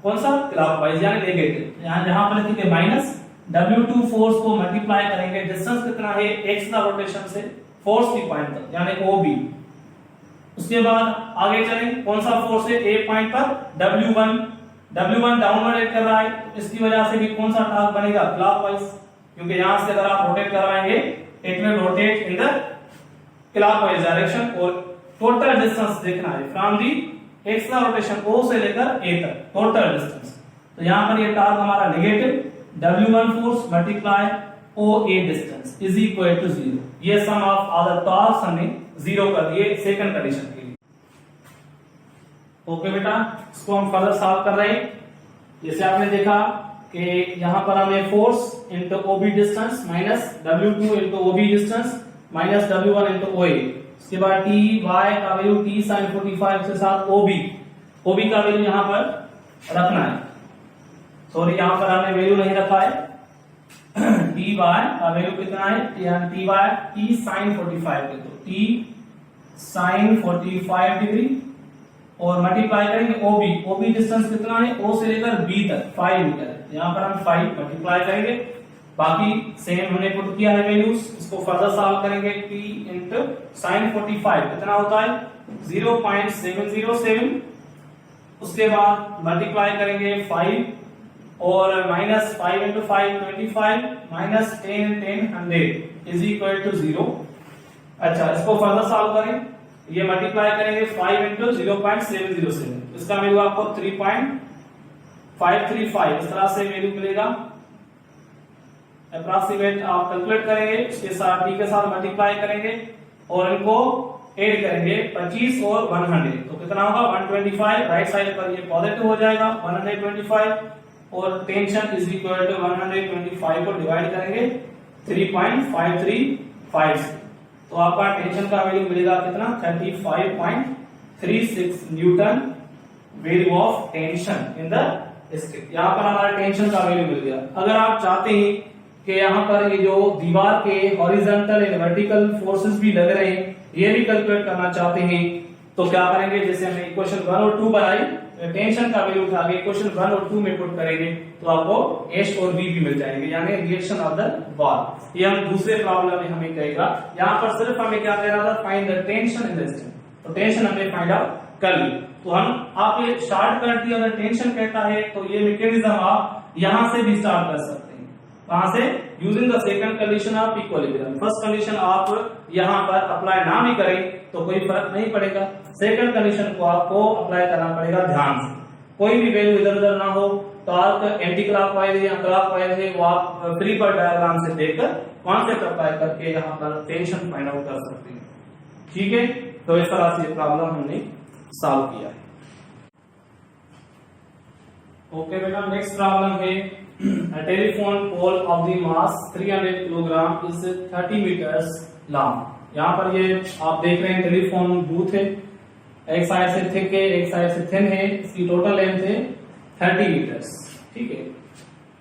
कौन सा, क्लॉकवाइज यानी नेगेटिव। यहां जहां पर लिखेंगे माइनस W2 फोर्स को मल्टीप्लाई करेंगे, डिस्टेंस कितना है एक्सियल रोटेशन से फोर्स की पॉइंट तक यानी OB। उसके बाद आगे चलें, कौन सा फोर्स है A पॉइंट पर W1 डाउनवर्ड एक्ट कर रहा है, तो इसकी वजह से भी कौन सा टॉर्क बनेगा, क्लॉकवाइज। क्योंकि यहां से अगर आप रोटेट करवाएंगे it will rotate in the clockwise direction और टोटल डिस्टेंस देखना है from the axial rotation O से लेकर A तक, टोटल डिस्टेंस। तो यहां पर ये टॉर्क हमारा negative, W1 force multiply OA distance is equal to 0। ये sum of all the torques हमने 0 कर दिए सेकंड कंडीशन के लिए। ओके बेटा, इसको हम फर्दर सॉल्व कर रहे हैं। जैसे आपने देखा कि यहां पर हमें force into OB distance minus W2 into OB distance minus W1 into OA। उसके बाद TY का वैल्यू T sin 45 के साथ OB का वैल्यू यहां पर रखना है। सॉरी यहां पर हमने वैल्यू नहीं रखा है। TY का वैल्यू कितना है, TY T sin 45 है, तो T sin 45 डिग्री और मल्टीप्लाई करेंगे OB डिस्टेंस कितना है O से लेकर B तक 5 मीटर है, यहाँ पर हम 5 मल्टीप्लाई करेंगे। बाकी सेम हमने पुट किया है वैल्यूज, इसको फर्दर सॉल्व करेंगे। T इंटू sin 45 कितना होता है 0.707। उसके बाद मल्टीप्लाई करेंगे 5 और minus 5 into 5 25 minus 10 100 is equal to 0। अच्छा, इसको फर्दर सॉल्व करें, ये मल्टीप्लाई करेंगे 5 इंटू 0.707, इसका वैल्यू आपको 3.535 इस तरह से वैल्यू मिलेगा। अप्रॉक्सीमेट आप कैलकुलेट करेंगे, इसके साथ टी के साथ मल्टीप्लाई करेंगे और इनको ऐड करेंगे 25 और 100, तो कितना होगा 125। राइट साइड पर ये पॉजिटिव हो जाएगा 125 और टेंशन इज इक्वल टू 125 को डिवाइड करेंगे 3.535 से, तो आपका टेंशन का वैल्यू मिलेगा कितना 35.36 Newton value of tension in the strip. यहाँ पर हमारा टेंशन का वैल्यू मिल गया। अगर आप चाहते हैं कि यहाँ पर ये जो दीवार के हॉरिजॉन्टल एंड वर्टिकल फोर्सेस भी लग रहे हैं ये भी कैलकुलेट करना चाहते हैं, तो क्या करेंगे, जैसे हमने इक्वेशन 1 और 2 बनाई, टेंशन का वैल्यू उठा के क्वेश्चन 1 और 2 में पुट करेंगे तो आपको H और B भी मिल जाएंगे, यानी रिएक्शन ऑफ द बॉल। ये हम दूसरे प्रॉब्लम में हमें कहेगा। यहाँ पर सिर्फ हमें क्या कह रहा था, find the tension in the string, तो टेंशन हमने फाइंड आउट कर ली। तो हम आप ये स्टार्ट कर दिया, अगर टेंशन कहता है तो ये मैकेनिज्म आप यहां से भी स्टार्ट कर सकते हैं। कहां से? Using the second condition of equilibrium. First condition आप यहां पर अप्लाई ना भी करें तो कोई फर्क नहीं पड़ेगा, सेकंड कंडीशन को आपको अप्लाई करना पड़ेगा ध्यान से। कोई भी वैल्यू इधर उधर ना हो तो आप एंटी क्लॉकवाइज या क्लॉकवाइज है वो आप फ्री पर डायग्राम से देखकर कॉन्सेप्ट अप्लाई करके यहाँ पर टेंशन फाइंड आउट कर सकते हैं। ठीक है, तो इस तरह से प्रॉब्लम हमने सॉल्व किया है। ओके बेटा, नेक्स्ट प्रॉब्लम है a telephone pole of the mass 300 kilogram is 30 meters long। यहाँ पर ये आप देख रहे हैं टेलीफोन बूथ है, एक साइड से थिक है एक साइड से थिन है, इसकी टोटल लेंथ है 30 मीटर्स। ठीक है,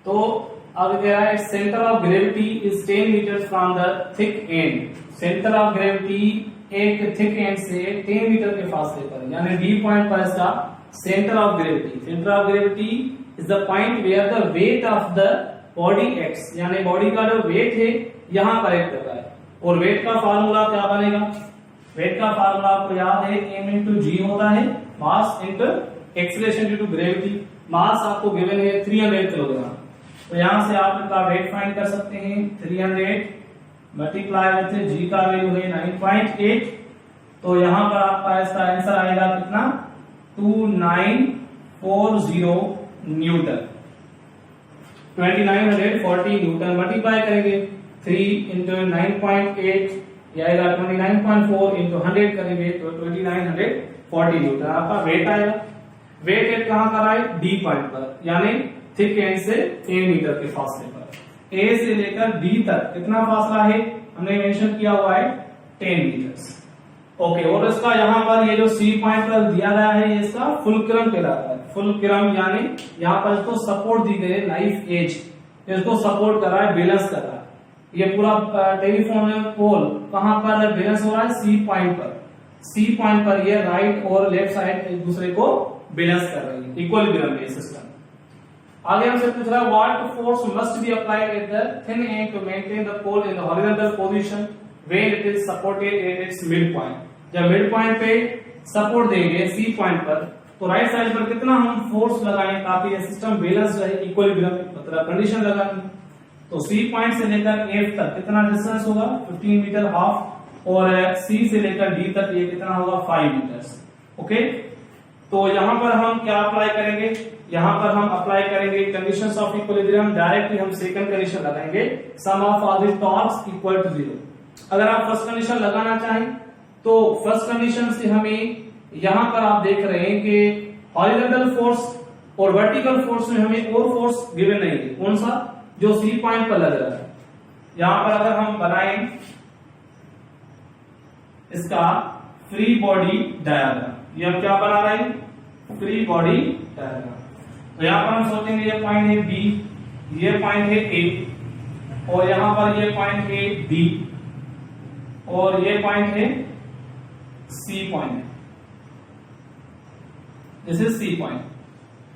तो अब कह रहा है centre of gravity is 10 metre from the thick end. Centre of gravity एक थिक एंड से 10 मीटर के फासले पर, यानी डी पॉइंट पर इसका centre of gravity. Centre of gravity is the point where the weight of the body acts, यानी body का जो वेट है यहां पर एक्ट कर रहा है। और वेट का फार्मूला क्या बनेगा? वेट का फार्मूला आपको याद है, m इंटू जी होता है mass into acceleration due to gravity. Mass आपको गिवन है 300 किलोग्राम, तो यहां से आप इसका वेट फाइंड कर सकते हैं। 300 मल्टीप्लाई विद जी का वैल्यू है 9.8, तो यहां पर आपका इसका आंसर आएगा कितना? 2940 न्यूटन। 2940 न्यूटन मल्टीप्लाई करेंगे 3 इंटू 9.8 ये आएगा 29.4 इंटू 100 करेंगे तो 2940 न्यूटन आपका वेट आएगा। वेट एट कहां कर रहा है? डी पॉइंट पर, यानी थिक एंड से 10 मीटर के फासले पर। ए से लेकर डी तक कितना फासला है हमने मेंशन किया हुआ है 10 मीटर। ओके, और इसका यहाँ पर ये जो सी पॉइंट पर दिया गया है ये इसका फुलक्रम कहलाता है। फुलक्रम यानी यहाँ पर इसको सपोर्ट दी गई है नाइफ एज, इसको सपोर्ट कर रहा है, बैलेंस कर रहा है। ये पूरा टेलीफोन पोल कहां पर बैलेंस हो रहा है? सी पॉइंट पर। सी पॉइंट पर ये राइट और लेफ्ट साइड एक दूसरे को बैलेंस कर रही है, इक्विलिब्रियम में सिस्टम। आगे हमसे पूछ रहा है what force must be applied at the thin end to maintain the pole in the horizontal position when it is supported at its mid point. जब मिड पॉइंट पे सपोर्ट देंगे सी पॉइंट पर तो राइट साइड पर कितना हम force लगाएंगे ताकि ये सिस्टम बैलेंस रहे, इक्विलिब्रियम मतलब कंडीशन लगाएंगे। तो सी पॉइंट से लेकर एफ तक कितना डिस्टेंस होगा? 15 मीटर हाफ, और सी से लेकर डी तक ये कितना होगा? 5 मीटर। ओके, तो यहां पर हम क्या अप्लाई करेंगे? यहां पर हम अप्लाई करेंगे कंडीशंस ऑफ इक्विलिब्रियम। डायरेक्टली हम सेकंड कंडीशन लगाएंगे, sum of all the torques equal to 0। अगर आप फर्स्ट कंडीशन लगाना चाहें तो फर्स्ट कंडीशन से हमें यहां पर आप देख रहे हैं कि हॉरिजॉन्टल फोर्स और वर्टिकल फोर्स में हमें और फोर्स गिवन नहीं है। कौन सा? जो सी पॉइंट पर लग रहा है। यहां पर अगर हम बनाएं इसका फ्री बॉडी डायग्राम, ये हम क्या बना रहे हैं? Free body diagram. तो यहां पर हम सोचेंगे ये पॉइंट है बी, ये पॉइंट है ए, और यहां पर ये पॉइंट है बी, और ये पॉइंट है C point. This is C point.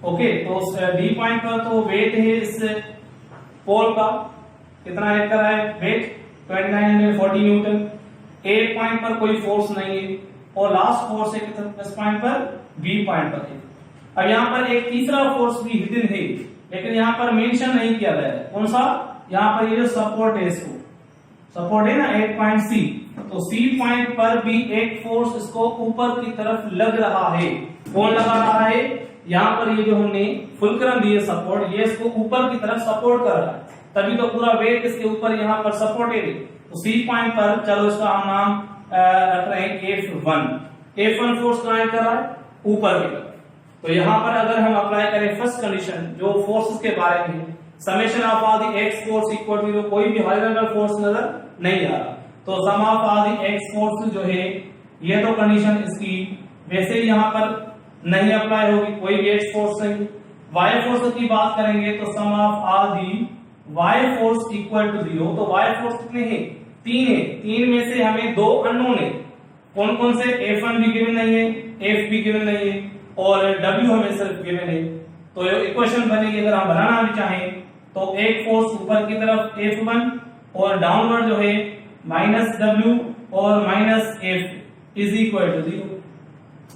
Okay, तो डी पॉइंट पर तो वेट है इस पोल का कितना एक्ट कर रहा है? Wait 2940 Newton. ए पॉइंट पर कोई फोर्स नहीं है, और लास्ट फोर्स है किस पॉइंट पर? बी पॉइंट पर है। अब यहाँ पर एक तीसरा फोर्स भी हिडन है, लेकिन यहाँ पर मेंशन नहीं किया गया है। कौन सा? यहाँ पर ये जो सपोर्ट है, इसको सपोर्ट है ना 8 पॉइंट सी, तो सी पॉइंट पर भी एक फोर्स इसको ऊपर की तरफ लग रहा है। कौन लगा रहा है? यहाँ पर ये जो हमने फुलक्रम दिए सपोर्ट, ये इसको ऊपर की तरफ सपोर्ट कर रहा है, तभी तो पूरा वेट इसके ऊपर यहाँ पर सपोर्टेड है। तो सी पॉइंट पर चलो इसका हम नाम रख रहे हैं F1। F1 फोर्स कहाँ कर रहा है? ऊपर की तरफ। तो यहाँ पर अगर हम अप्लाई करें फर्स्ट कंडीशन जो फोर्सेस के बारे में, summation of all the x force equal to 0, कोई भी हॉरिजॉन्टल फोर्स नजर नहीं आ रहा, तो sum of all the x force जो है ये तो कंडीशन इसकी वैसे ही यहाँ पर नहीं अप्लाई होगी, कोई भी एक्स फोर्स नहीं। वाई फोर्स की बात करेंगे तो sum of all the Y force equal to 0, तो वाई फोर्स कितने हैं? 3 है। 3 में से हमें 2 अननोन है। कौन कौन से? F1 भी गिवन नहीं है, F भी गिवन नहीं है, और W हमें सिर्फ गिवन है। तो ये इक्वेशन बनेगी, अगर हम बनाना भी चाहें तो एक फोर्स ऊपर की तरफ F1 और डाउनवर्ड जो है -W और -F इज इक्वल टू 0।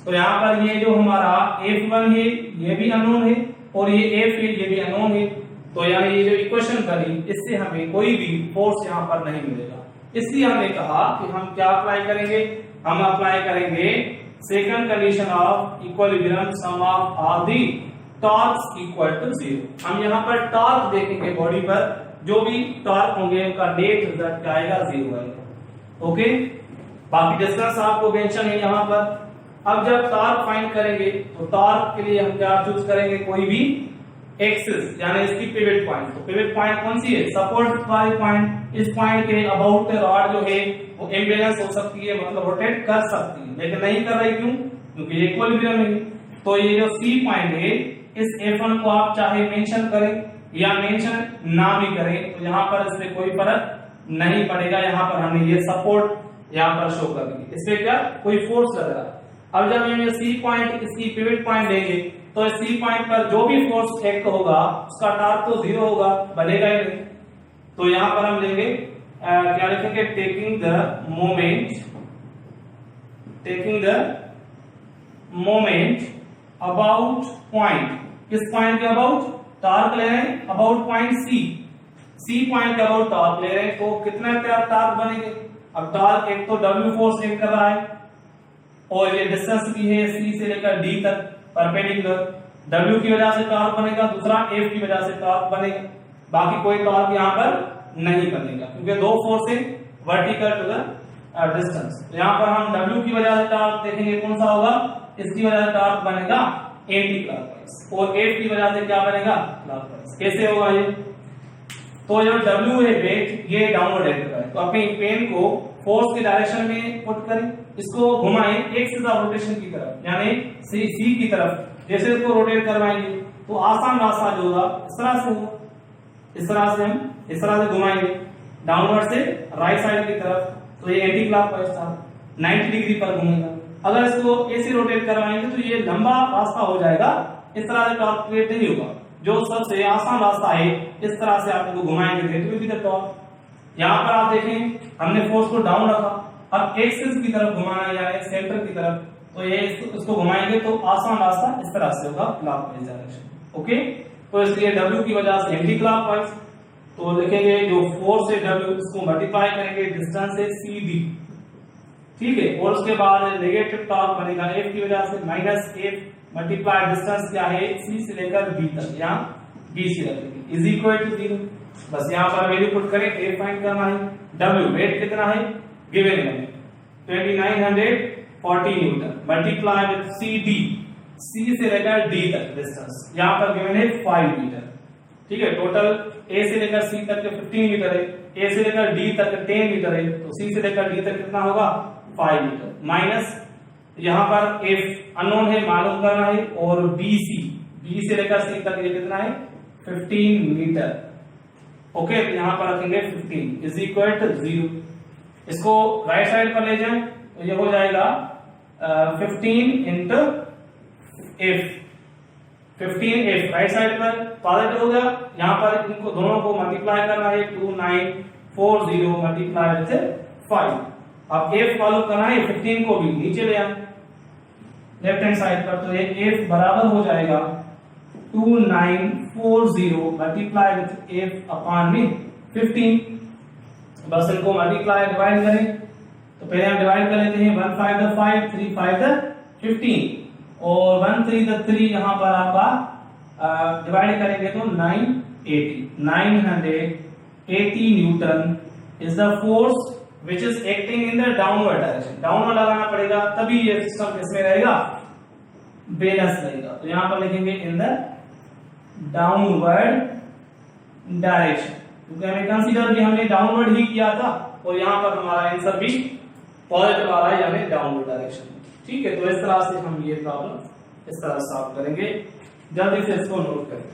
तो यहाँ पर ये जो हमारा F1 है ये भी अननोन है और ये F है ये भी अननोन है। तो यानी ये जो इक्वेशन बनी इससे हमें कोई भी फोर्स यहाँ पर नहीं मिलेगा। इसलिए हमने कहा कि हम क्या अप्लाई करेंगे, हम अप्लाई करेंगे second condition of equilibrium sum of all the torques equal to 0। हम यहाँ पर टॉर्क देखेंगे, बॉडी पर जो भी टॉर्क होंगे उनका नेट रिजल्ट क्या आएगा, 0 आएगा। ओके, बाकी डिस्टेंस आपको मेंशन है यहाँ पर। अब जब टॉर्क फाइंड करेंगे तो टॉर्क के लिए हम क्या चूज करेंगे, कोई भी एक्सिस यानी इसकी पिवट पॉइंट। तो पिवट पॉइंट कौन सी है, सपोर्ट वाली पॉइंट। इस पॉइंट के अबाउट रॉड जो है वो इम्बैलेंस हो सकती है, मतलब रोटेट कर सकती है, लेकिन नहीं कर रही। क्यों, क्योंकि ये इक्विलिब्रियम है। तो ये जो सी पॉइंट है इस F1 को आप चाहे मेंशन करें या मेंशन ना भी करें तो यहाँ पर इससे कोई फर्क नहीं पड़ेगा। यहाँ पर हमने ये सपोर्ट यहाँ पर शो कर दी, इससे क्या कोई फोर्स लग रहा है। अब जब हम ये सी पॉइंट इसकी पिवट पॉइंट लेंगे तो इस सी पॉइंट पर जो भी फोर्स एक्ट होगा उसका टॉर्क तो 0 होगा, बनेगा ही नहीं। तो यहाँ पर हम लेंगे क्या लिखेंगे, taking the moment about point. किस पॉइंट के अबाउट टॉर्क ले रहे हैं, अबाउट पॉइंट सी पॉइंट के अबाउट टॉर्क ले रहे हैं। तो कितना टॉर्क बनेंगे, अब टॉर्क एक तो W फोर्स एक्ट कर रहा है और ये डिस्टेंस भी है C से लेकर D तक परपेंडिकुलर। W की वजह से टॉर्क बनेगा, दूसरा F की वजह से टॉर्क बनेगा। बाकी कोई टॉर्क यहाँ पर नहीं बनेगा क्योंकि दो फोर्स है वर्टिकल टू द डिस्टेंस। यहाँ पर हम W की वजह से टॉर्क देखेंगे, कौन सा होगा, इसकी वजह से टॉर्क बनेगा एंटी क्लॉकवाइज और F की वजह से क्या बनेगा, क्लॉकवाइज। कैसे होगा ये, तो जो W है वेट ये डाउनवर्ड एक्ट है, तो अपने पेन को फोर्स के डायरेक्शन में पुट करें, इसको घुमाएं एक्सिस ऑफ रोटेशन की तरफ यानी सी की तरफ। जैसे इसको रोटेट करवाएंगे तो आसान रास्ता जो होगा इस तरह से होगा, इस तरह से हम इस तरह से घुमाएंगे डाउनवर्ड से राइट साइड की तरफ, तो ये एंटी क्लॉकवाइज था 90 डिग्री पर घूमेगा। अगर इसको ऐसे रोटेट करवाएंगे तो ये लंबा रास्ता हो जाएगा, इस तरह से टॉर्क क्रिएट नहीं होगा। जो सबसे आसान रास्ता है इस तरह से आप इसको घुमाएंगे तो टॉर्क। यहाँ पर आप देखें हमने फोर्स को डाउन रखा, अब एक्सिस की तरफ घुमाना है या सेंटर की तरफ, तो ये इसको घुमाएंगे तो आसान रास्ता इस तरह से होगा, क्लॉकवाइज डायरेक्शन। ओके, तो इसलिए W की वजह से एंटी क्लॉकवाइज। तो लिखेंगे जो फोर्स है W इसको मल्टीप्लाई करेंगे डिस्टेंस है CD, ठीक है, और उसके बाद नेगेटिव टॉर्क बनेगा F की वजह से -F मल्टीप्लाई डिस्टेंस क्या है C से लेकर B तक, यहाँ B से रखेंगे इज इक्वल टू 0। बस यहाँ पर वैल्यू पुट करें, A फाइंड करना है, W वेट कितना है गिवन है 2940 Newton multiply with CD, C से लेकर D तक डिस्टेंस यहाँ पर गिवन है 5 मीटर, ठीक है। टोटल A से लेकर C तक 15 मीटर है, A से लेकर D तक 10 मीटर है, तो C से लेकर D तक कितना होगा 5 मीटर, माइनस यहाँ पर F अननोन है मालूम करना है, और BC B से लेकर C तक ये कितना है 15 मीटर। ओके, तो यहाँ पर रखेंगे 15 इज इक्वल टू 0। इसको राइट साइड पर ले जाएं तो ये हो जाएगा 15 into F, 15F right side पर पॉजिटिव हो गया। यहाँ पर इनको दोनों को मल्टीप्लाई करना है 2940 मल्टीप्लाई विद 5। अब F फॉलो करना है 15 को भी नीचे ले आए लेफ्ट हैंड साइड पर, तो ये F बराबर हो जाएगा 2940 मल्टीप्लाई विद F अपॉन में 15। बस इनको मल्टीप्लाई डिवाइड करें, तो पहले हम डिवाइड कर लेते हैं 1 5 द 5 3 5 द 15 और 1 3 द 3 यहाँ पर आपका डिवाइड करेंगे तो 980 Newton is the force which is acting in the downward direction। Downward लगाना पड़ेगा तभी ये सिस्टम किसमें रहेगा, बैलेंस रहेगा। तो यहां पर लिखेंगे इन द डाउनवर्ड डायरेक्शन, क्योंकि हमें कंसीडर भी हमने डाउनवर्ड ही किया था और यहां पर हमारा आंसर भी पॉजिटिव आ रहा है यानी डाउनवर्ड डायरेक्शन। ठीक है, तो इस तरह से हम ये प्रॉब्लम इस तरह सॉल्व करेंगे। जल्दी से इसको नोट करें।